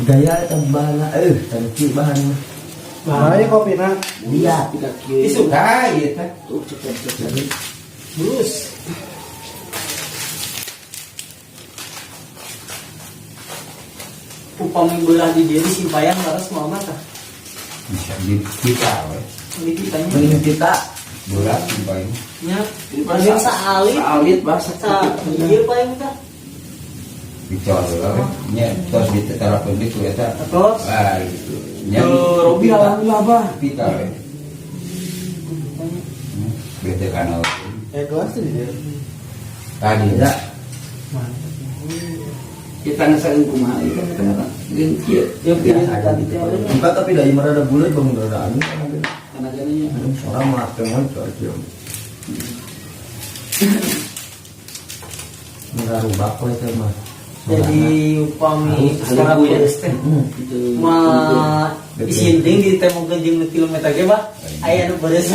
gaya tembana cantik bahan bahaya kopi nak iya Disuka ieu teh. tuh cepat terus upami belah di dia simpayang laras mau mata Bisa di kita we. ini kitanya mending kita Bola sampai. nya paling saalit Alit bahasa iya paling kita dicol lah. Nya tos diterapeun ditu eta. terus Ah gitu. Nya Robi alhamdulillah bah kita we. Bete kanal. kelas tuh dia Tadi ya kita ngesain kumaha itu kenapa? Kieu. yang pilih tadi teh bukan tapi dari merada bulat bangun merada angin karena jadinya orang makan mau aja nggak rubah kok itu mah jadi upami sekarang pedes teh mah isin ting di teh mungkin jeung kilometer ge bah aya nu pedes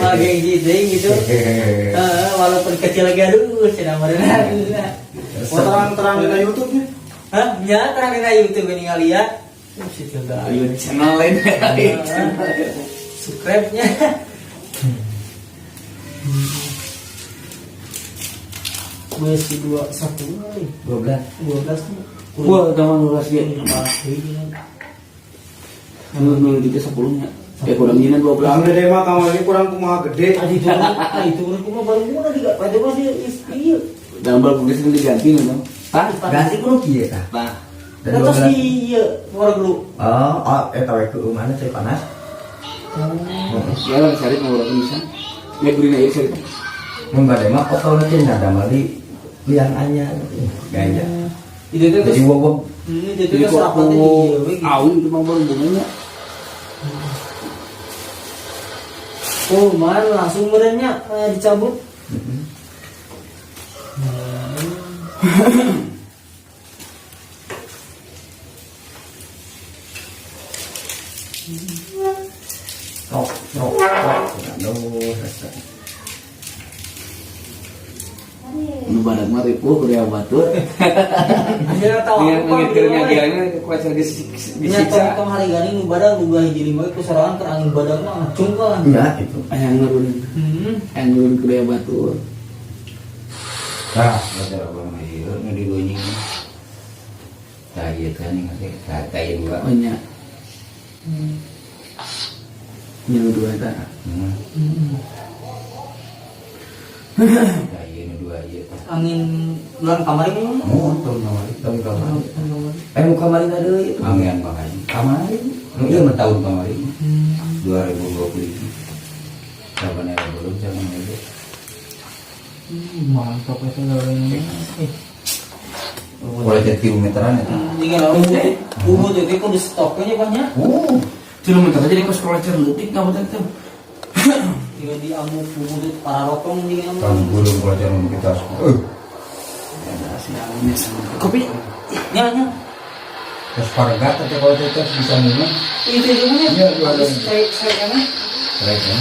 mah ge jeung gitu walaupun kecil lagi aduh cenah meureunna mau terang-terang di YouTube nya hah ya terang dina YouTube ini ngaliat situ da Ayo channel lain. subscribe-nya masih 21 kali 12 12 tuh Wah, kamu nulis dia. Nu gitu 10-nya. Ya kurang gini 12. Bang gede mah kamar ini kurang kumaha gede Adi itu urang kumaha baru muna diga pada mah dia ieu. Gambar kulis itu diganti nu. ganti kudu kieu tah Tah. Terus ieu warga dulu. Eta we ke mana teh panas Ya lah cari mau lagi bisa. Ya gurina ieu cari. mun bade mah foto teh ada mali liang anyar gaya Itu teh jadi wowok itu Jadi teh kok sarapan aku teh ieu we. awin itu mau baru bunganya. Oh, man langsung merenya dicabut. aduh rasa Nu badak mah ripuh kudu batur. Akhirnya tahu Dia apa ngikirnya gitu, dia kuat nya disiksa. tong hari gani nu badan nu gah hiji lima ku sorangan keur angin badan mah ngacung kan. iya itu Aya nurun. Aya nurun kudu batur. Tah, batur abang mah ieu nu dilunying. Tah ieu teh ning kata ieu dua. Oh nya. Nya dua tah. Tah ieu nu dua ieu tah. Angin bulan kamari mah. tahun kemarin muka kemarin ada itu Angin makanya. kemarin Iya mah tahun kemarin 2020 itu. Kapan ya belum jangan itu. Mantap itu gaweannya. Boleh jadi kilometeran itu. Jika lalu umur itu kok di stoknya banyak. Oh, kilometer jadi kos krocer leutik kamu teh. Jika di amu umur itu para rotong di amu. Kan gulung krocer kita. Kopi. Nya. Terus pargat atau kalau itu bisa minum. Itu juga Iya, harus saya kan. Baik ya.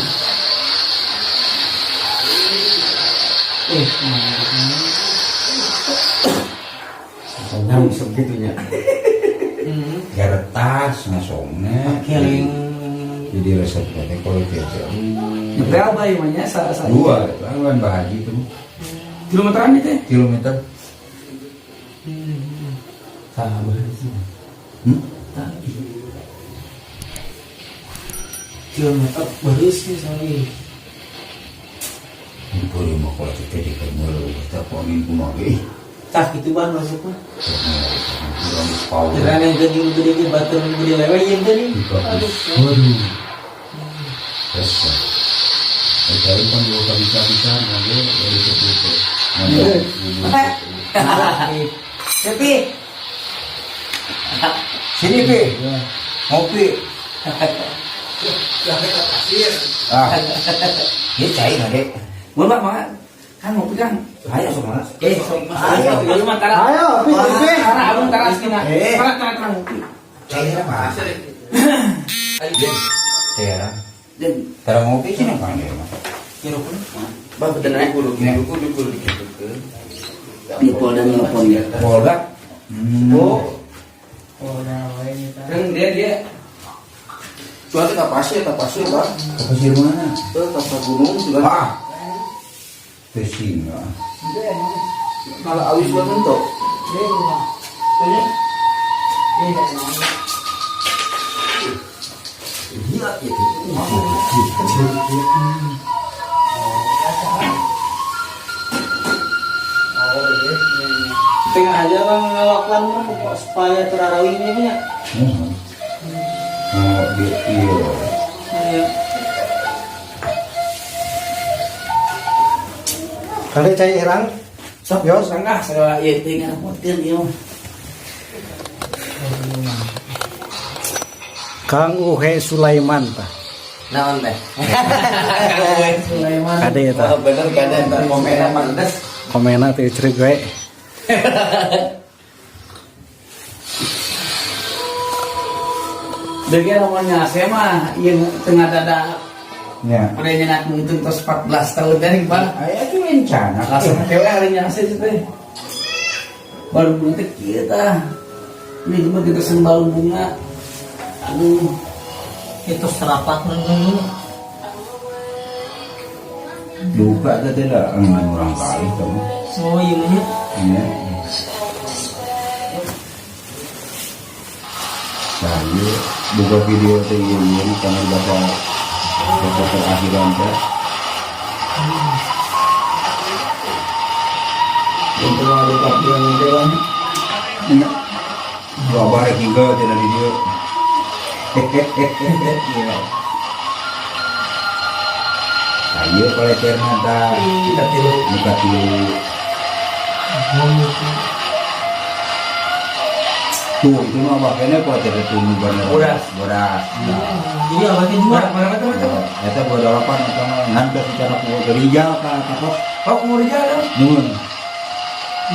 nyam segitunya Garetas ngasongnya. Keling Jadi resepnya kalau jajan. berapa ya banyak saya. Dua, kan bahagia itu. Kilometeran itu. Kilometer. sama sih Kilometer baru sih saya. Boleh mau kalau kita di kamar kita pangin kumagi. Tah itu ban masuknya. Kurang power. Jangan yang gede gede batu gede lewat yang tadi. Aduh. Terus. Saya kan dua bisa ngambil dari situ. Tapi Sini Pi. Ngopi. Ah. Ini cair Dek. Mun Mak, kan ngopi kan. Ayo sok Mas. Sok Mas. Ayo, ieu mah tara. ayo pi Tara abang tara askeuna. Tara ngopi. Cair apa? Ayo. Cair. Dan tara ngopi sini kan dia mah. kira pun. Bang betul nih kudu dikit. Di Polda nelpon ya. Polda. Oh. Oh, nah, ini kan. Kan dia cuaca tak pasir Pak. Pasir mana? Itu tak gunung juga. Ah. Pesing. Malah awis banget tuh. Ini Iya, itu. Tengah aja bang ngelakukan supaya terarawihnya punya. Oh, dia iya. Iya. Kali cai erang. sok yo sanggah saya ieu teh ngamotin ieu. Kang Uhe Sulaiman tah. Naon teh? Sulaiman. Kade eta. Oh, bener kade eta komena mantes. Komena teh cerik we. Dengan namanya saya mah yang tengah dada Ya. pada nyenak mungkin tos 14 tahun dari Pak. Aya itu rencana. Langsung cewek hari nyasa itu teh. Baru bentuk kita. Ini cuma kita sembal bunga. Aduh, Itu serapat dulu. Lupa tadi lah orang kali kamu. Oh iya nya. Iya. Saya buka video teh ini karena baca terakhiran teh. untuk ada kapian dewan. Iya. Gua barek juga di video. Iya. Ayo kalau ternyata Kita tiru. buka tilu. Tuh itu mah makanya kalau tidak tunggu bener. Bodas. Bodas. Jadi abangnya dua. Mana? Eta bodolapan eta mah ngantos secara kuat gerijal ka kapok. Kok mau jalan? Nun.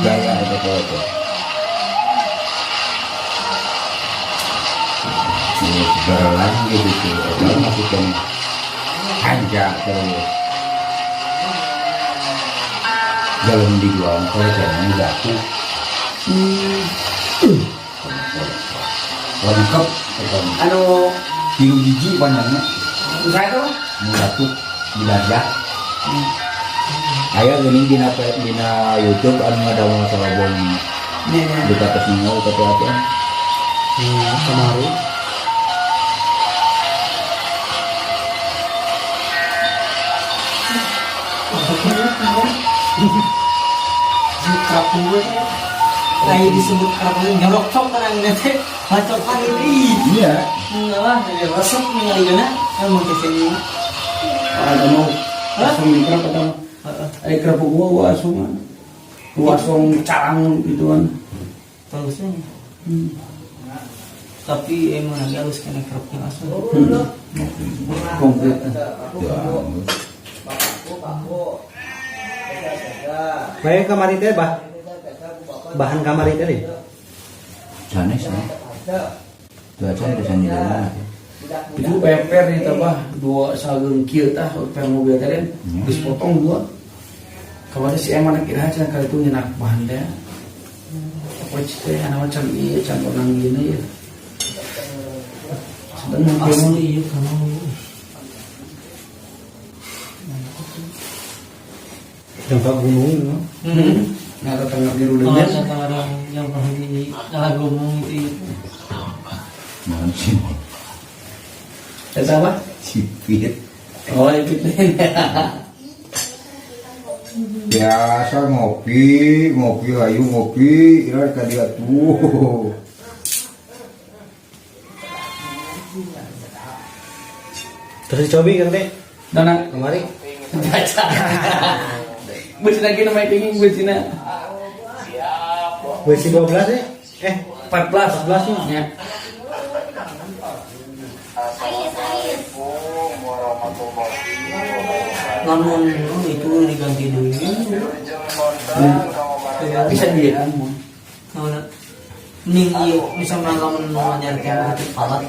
Gaya eta foto. Ini segala lagi gitu. Eta masukkan anja terus. Jalan dijual kalau jangan jatuh. Lengkap. Anu, Tilu biji panjangnya. saya tuh. Jatuh dilajak. Aya geuning dina YouTube anu ngadawang masalah bom Nih, di kata Singo tapi apa? Kemarin. Kerapun gue kayak disebut kerapun nyolok cok kan yang teh bacok kan ini. Iya. Enggak lah, ada resep nih gimana? Kamu kesini. ada mau langsung mikro atau ada kerupuk gua langsung carang gitu kan. Terusnya. Tapi emang lagi harus kena kerapun langsung. Komplit. Bae kamari teh bahan kamari teh. Sanes ya. Cuaca ada sandi dana. Itu peper nih tambah dua sageung kieu tah peper mobil teh kan geus potong dua. Kawan si emang kira aja kali itu nyenak bahan teh. Apa sih teh anu macam ieu campur nang gini ya. Sedang Asli iya kamu. Dampak gunung no. Nah, tetangga biru Kalau dengan kata orang yang pernah di ala ngomong itu Mohon sih. Eta apa? Sipit. Oh, itu Biasa ngopi ayo ngopi, ira ka dia tuh. Terus cobi kan teh Dana kemari. baca. Beusina kieu mah tinggi beusina. Besi 12 ya? 14 nya. ya. namun itu diganti dulu. Bisa dia kan. Kalau ning iya bisa melakukan mengajarkan hati palat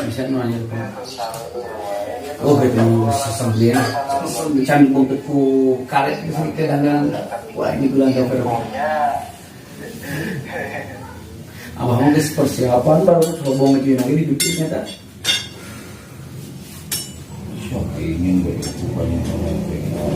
Bisa nanya kan. Oh, gitu sesembelian. Can bungkut ku karet di sini kadang wah ini bulan Oktober. Abah mah geus persiapan baru coba ngeujeun lagi di bibitnya tah. Siapa ingin bukannya orang pengen.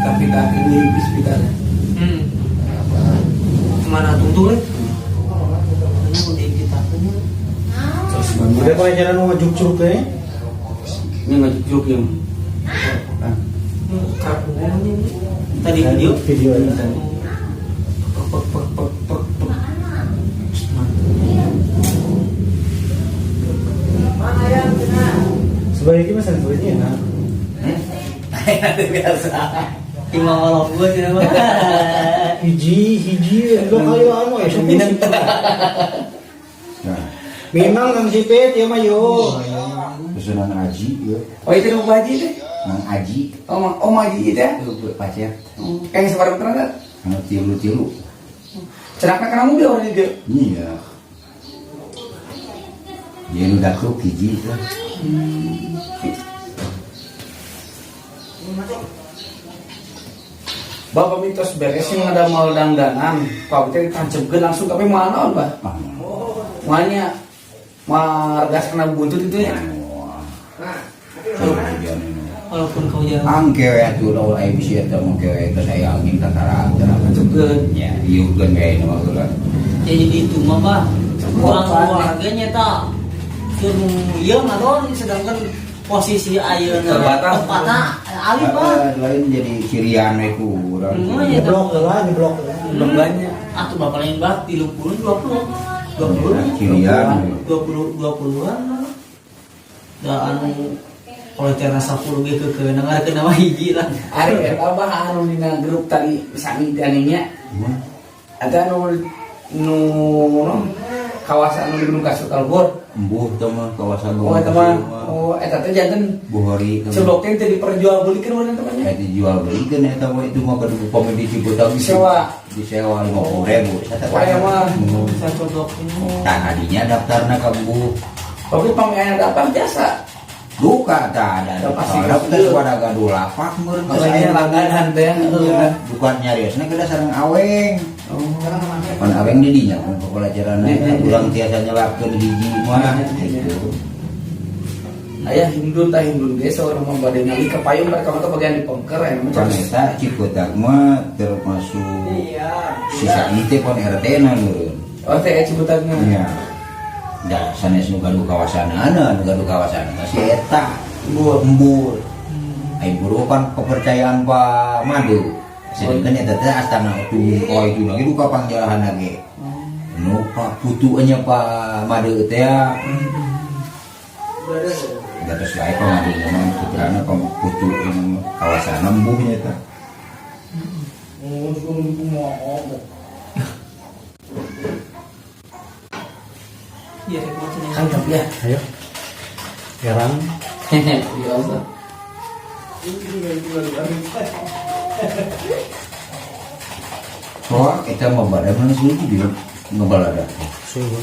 Tapi kaki ini hospitalnya. Kemana tunggu leh? Ini udah kita punya. Terus Udah kalau jalan mau juk-juk ya. ini ngajuk yang Tadi video. Video ini. pek pek pek pek pek. Sebaiknya mas sebaiknya nah. Biasa. Imam walau gue sih nama. Hiji dua kali anu ya Minang. Nah, Minang Kang Sipit ya mah yo. pesanan Aji ya. Oh itu rumah Haji teh. Mang Aji Om Haji teh. itu pacet. Kayak sebarang tenaga. Anu tilu-tilu. Cenaka kana mobil orang itu. Iya. Dia udah tuh hiji itu. Bapak mitos beresin ada mal dandanan, Pak teh tancapkeun langsung tapi moal naon, Bah? Ah, Moalnya margas kena buntut itu ya. kemudian ini. Walaupun kau jalan. Angke ya tuh lo ai bisa eta mah ke eta saya angin tentara Tancapkeun. ya ieukeun bae nu lah. Ya jadi itu mah bah. Orang keluarganya tak. Iya ngadon sedangkan posisi ayeuna Terbatas. tempatna alih bah. Lain jadi cirian we ku urang. Nyeblok lah, nyeblok. Belum banyak. Atau bapak lain bah 30 20 Cirian. 20-an da anu kalau cara 10 ge ke dengarkeun nama hiji lah. Ari eta Bah anu dina grup tadi sami teh aninya. Ada nu kawasan anu di Gunung Kasukalbor. Embuh teh mah kawasan Oh eta mah oh eta teh janten Buhari seblok teh teu diperjualbelikeun urang temannya. kayak dijual belikan eta mah itu mah kudu komedi Ciputat Disewa. disewa 50.000 Saya mah Saya kodok ini. tak tadinya daftarna ka Bu tapi pamaian dapat jasa. duka tak ada Ya, pasti daftar gitu. pada gaduh lapak meureun Makanya langganan teh. bukan nyariosna kita sareng aweng Oh. pan aweng di dinya pun pelajaran Iya. urang tiasa nyelapkeun hiji mah gitu. Ayah hindun tah hindun ge seorang membade ngali ke payung mereka mah bagian di pengker ya Pan eta Ciputat mah termasuk sisa itu pon RT na meureun. Oh teh Ciputatna. Iya. Da sanes nu gaduh kawasanana, nu gaduh kawasanana si eta embur. Ai buru kan kepercayaan Pak Madu. Sedangkan eta teh astana tu oh itu lagi duka pangjalan lagi. Nu Pak putunya Pak Madu teh ya. Terus lain Pak Madu ngomong putrana Pak putu yang kawasan embuhnya eta. Iya, saya macam Kan tapi ya. Ayo. Sekarang Biasa. Soal kita mau badan mana sih dia ngebalada. sungguh.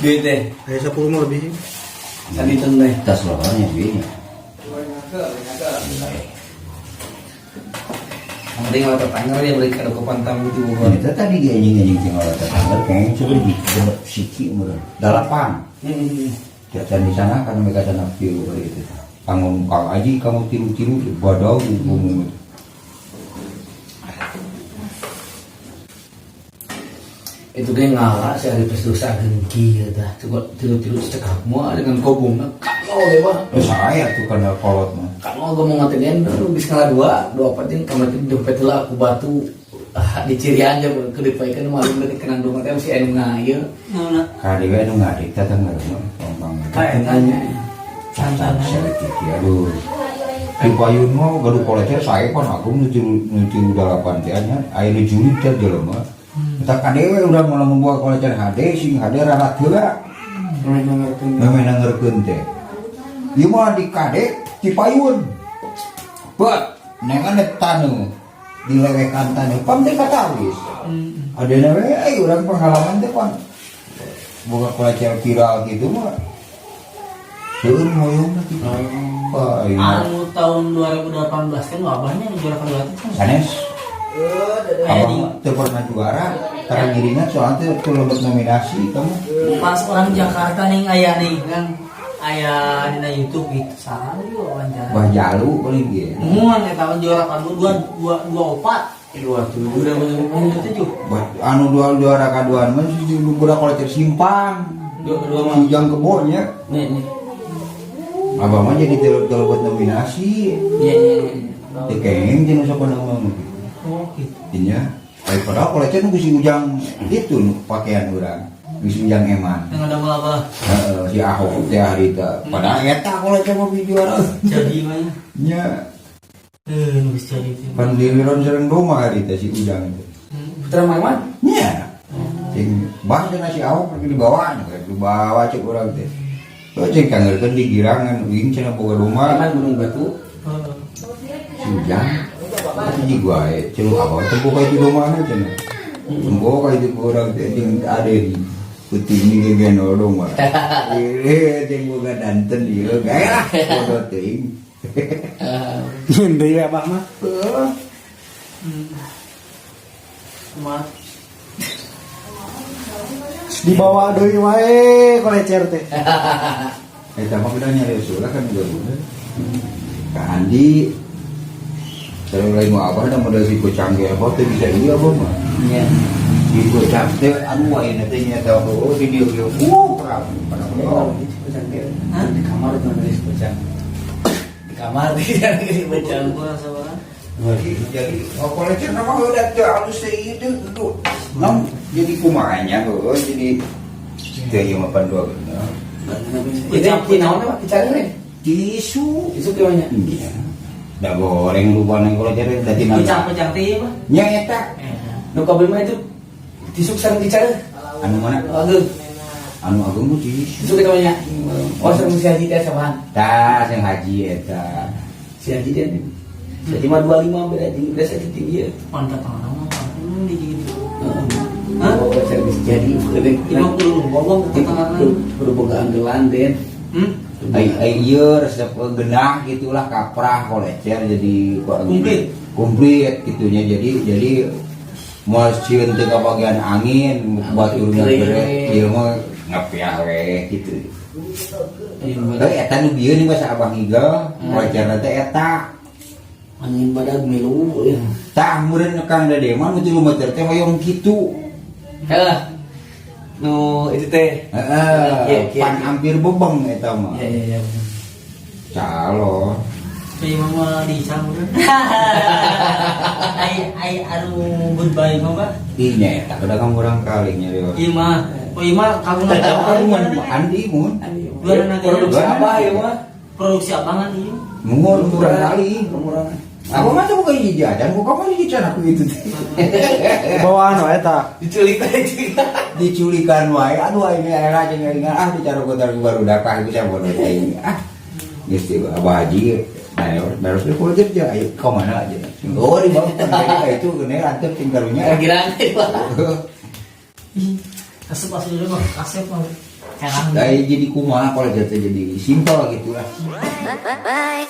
Duit teh. Kayak 10 mau lebih. Tadi teh. Tas lawannya dia. Yang penting kalau tetangga dia beli kado ke pantam gitu bukan. Kita tadi dia anjing tinggal tetangga kayaknya sudah di bener siki meureun. Dalapan. Dan di sana kan mereka sana pilu kali itu. Kang Aji kamu tiru-tiru badau ngomong. Itu dia ngalah sih hari pas dosa gengki ya dah. Coba tiru-tiru cekak mua dengan kobongna. Kalau deh Bah. Saya tuh kenal kolot mah. Kalau gue mau ngatain lu bisa ngalah dua penting kamar itu dompet lah aku batu di cirian aja ke depan kan malu berarti kenang dompet teh masih anu ngaya. Nah, Kali we nu ngadik tetangga mah. Pang Kayak tanya. santan selektif ya aduh. Di payun mah gaduh kolecnya saya kan aku nuju dalapan teh nya aya nu julid teh jelema. Kita kadewe udah malah membuat kolecnya hade sing hade rarat heula. Memang nanggerkeun teh. Ieu mah di kade di payun. Bat nengan tanu dilewekan tanu pam teh katawis. Adena we urang pengalaman teh pan. Boga kolecnya viral gitu mah. seueur moyong gitu. Wah, ini Anu tahun 2018 kan wabahnya juara kedua itu kan. sanes Kayak di abang teu pernah juara, karena ngiringan soalnya teu lomba nominasi kamu. pas orang Jakarta nih aya nih kan aya dina YouTube gitu. Salah juga wawancara. Bah jalu paling gitu. Muan eta juara kedua 24. 27 udah bener 27. Anu juara kaduan mah si budak kolektor simpang. dua mah Ujang kebonnya. nih Abang mah jadi buat nominasi. iya Tekeng jeung sapa nama Oh gitu. nya. Baik padahal kolektor nu si Ujang itu nu pakaian urang. Si Ujang eman. Yang ada malah Heeh, si Ahok teh hari teh. Padahal eta kolektor mah juara. jadi mah ya. Nya Nulis jadi itu. pan diliron sareng doma hari teh si Ujang itu. putra mana Nya. Sing bah jeung si Ahok pergi dibawa cek urang teh. Oh cek kangeurkeun di girangan uing cenah boga doma. kan gunung batu Si Ujang itu di gua celuk apa tempo ka itu domana cenah. Tempo ka itu urang teh jeung ade di putih ini ge doma. Jeung boga danten ieu gae lah foto teuing. Yen deui abah mah. Mat Dibawa deui wae kolecer teh. Eta mah udah nyari usul kan juga bener. Ka Andi terus lain mau apa dah modal si kocang ge apa teh bisa iya apa mah. iya Si kocang teh anu wae na teh nya tahu oh video video. Perang pada oh itu bocang dia di kamar tuh nulis bocang di kamar dia nulis bocang gua saudara. Jadi kolektor nama udah teh halus teh itu tuh. Nam jadi kumanya tuh jadi teh yang mapan dua bener. itu naon apa bicara nih Tisu. itu gimana Iya. Da goreng lupa nang kolektor tadi mah. Pecah-pecah teh mah. Nya eta nu kabel mah itu tisuk sareng bicara anu mana? aduh Anu agung mah tisu. itu kita banyak oh sareng si Haji teh sabahan Tah sing haji eta. si Haji teh jadi mah 25 beda tinggi biasa tinggi ya Mantap tangan mah. Di gitu. Hah? Oh, servis jadi Ini kudu ngomong ke tangan. kudu boga anggelan den Ai ieu resep genah gitulah kaprah kolektor jadi komplit gitunya jadi mau sieun teh ka bagian angin buat urang gere ieu mah ngapiah we gitu. Eta nu bieu nih bahasa Abang Igal kolektor teh eta. angin badag milu ya Tah meureun Kang Dede mah nu 3 meter teh hoyong kitu. nu itu teh Heeh, pan hampir bebeng eta mah. ya Calo. Kayak mama di campur. Ai anu goodbye mama. Inya eta udah kamu kurang kali nyari. Iya mah. Oh iya mah kamu nggak tahu Kagungan kan? Andi mun. Dua nanti produksi apa ya mah Produksi abangan iya. Mun kurang kali. kurang Aku mah tuh bukan jajan, bukan mah jajan aku itu. Bawaan wae eta. diculik teh Diculikan wae, aduh ini era jeung ngeringan bicara kotor baru dakah itu saya bodoh teh. Geus teh Abah Haji baru sudah kuliah kerja, ayo ke mana aja. Oh di bawah kayak itu gini antep tinggalunya. kira Kasep asli dulu mah, kasep mah. Sekarang Jadi kumaha kalau jadi simpel gitu lah. Bye.